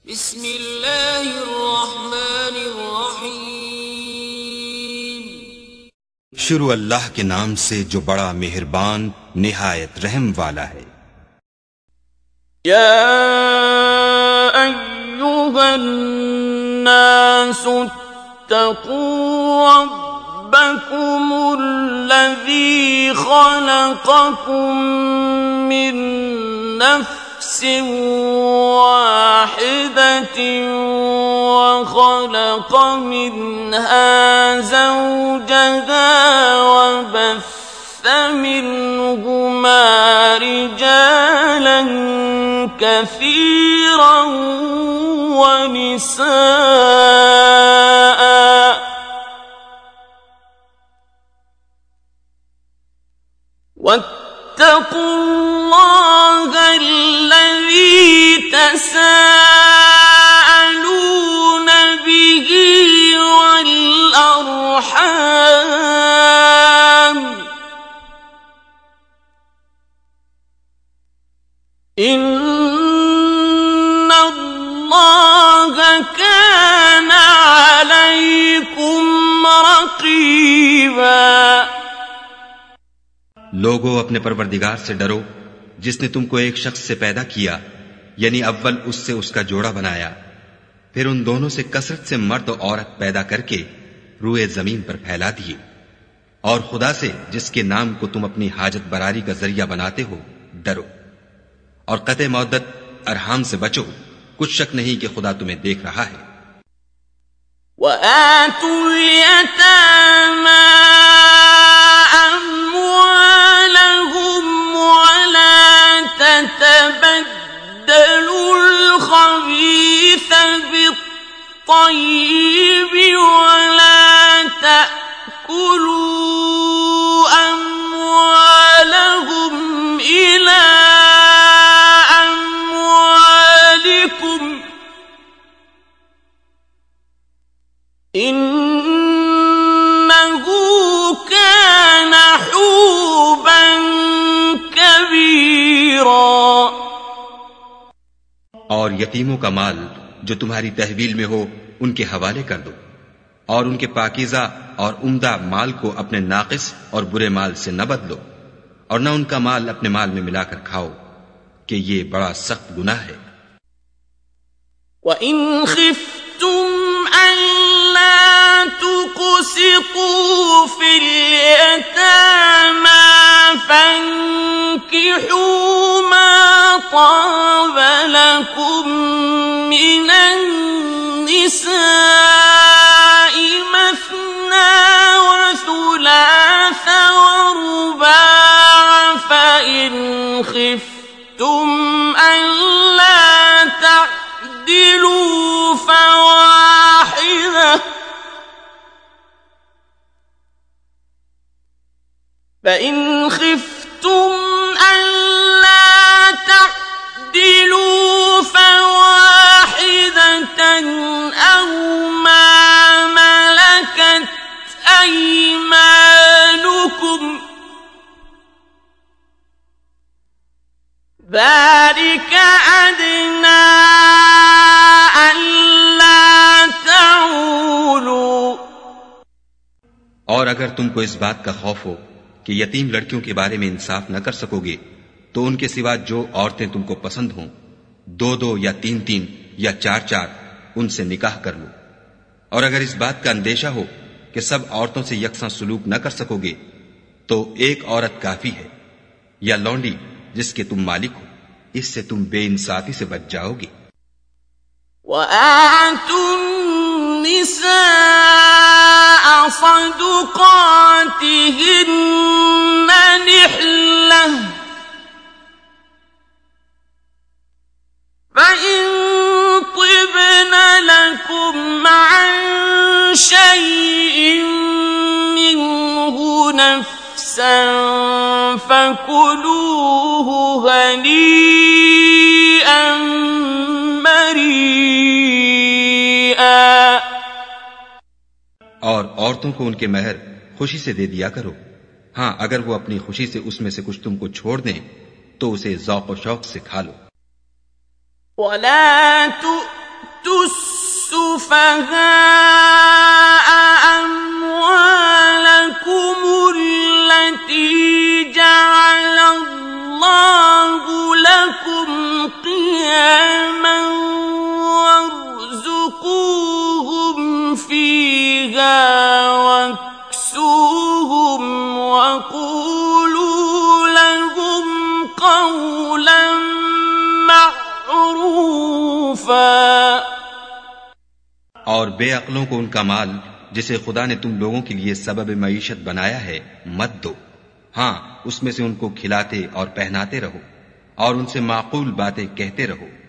बिस्मिल्लाहिर्रहमानिर्रहीम। शुरू अल्लाह के नाम से जो बड़ा मेहरबान निहायत रहम वाला है। या अय्युहन नासु इत्तक़ू रब्बकुमुल्लज़ी खलक़कुम मिन नफ्सिन वाहिदतिन वखलक़ मिन्हा ज़ौजहा वबस्स मिन्हुमा रिजालन कसीरन वनिसाअ वत्तक़ुल्लाह अल्लज़ी तसाअलून बिही वल अर्हाम इन्नल्लाह कान अलैकुम रक़ीबा। लोगों, अपने परवरदिगार से डरो जिसने तुमको एक शख्स से पैदा किया, यानी अव्वल उससे उसका जोड़ा बनाया, फिर उन दोनों से कसरत से मर्द और औरत पैदा करके रूए जमीन पर फैला दिए। और खुदा से जिसके नाम को तुम अपनी हाजत बरारी का जरिया बनाते हो डरो, और कते मौद्दत अरहाम से बचो, कुछ शक नहीं कि खुदा तुम्हें देख रहा है। वआतुल यतामा ततबद्दलुल खबीथ बित्तय्यिब वला तअकुलू अम्वालहुम इला अम्वालिकुम इन्नहु कान हुबन कबीरा। और यतीमों का माल जो तुम्हारी तहवील में हो उनके हवाले कर दो, और उनके पाकीज़ा और उम्दा माल को अपने नाकिस और बुरे माल से न बदलो, और न उनका माल अपने माल में मिलाकर खाओ कि ये बड़ा सख्त गुनाह है। वइन खिफ्तुम अल्ला तुक़सितू फिल यतामा फंकिहू मा ताब लकुम मिनन निसाइ मस्ना व सुलास व रुबाअ फइन खिफ्तुम अल्ला तअदिलू فإن خفتم ألا تعدلوا فواحدة أو ما ملكت أيمانكم ذلك أدنى ألا تعولوا। और अगर तुमको इस बात का खौफ हो कि यतीम लड़कियों के बारे में इंसाफ न कर सकोगे, तो उनके सिवा जो औरतें तुमको पसंद हों, 2-2 या 3-3 या 4-4 उनसे निकाह कर लो। और अगर इस बात का अंदेशा हो कि सब औरतों से यकसा सुलूक न कर सकोगे, तो एक औरत काफी है, या लौंडी जिसके तुम मालिक हो, इससे तुम बेइंसाफी से बच जाओगे। صدقاتهن نحلة فإن طبن لكم عن شيء منه نفسا فكلوه هنيئا مريئا। और औरतों को उनके महर खुशी से दे दिया करो। हां, अगर वो अपनी खुशी से उसमें से कुछ तुमको छोड़ दें तो उसे ज़ौक़ और शौक़ से खा लो। वला السفهاء أموالكم التي جعل الله لكم قياما وارزقوهم فيها واكسوهم وقولوا لهم قولا معروفا। और बेअक्लों को उनका माल जिसे खुदा ने तुम लोगों के लिए सबब मईशत बनाया है मत दो। हाँ, उसमें से उनको खिलाते और पहनाते रहो और उनसे माकूल बातें कहते रहो।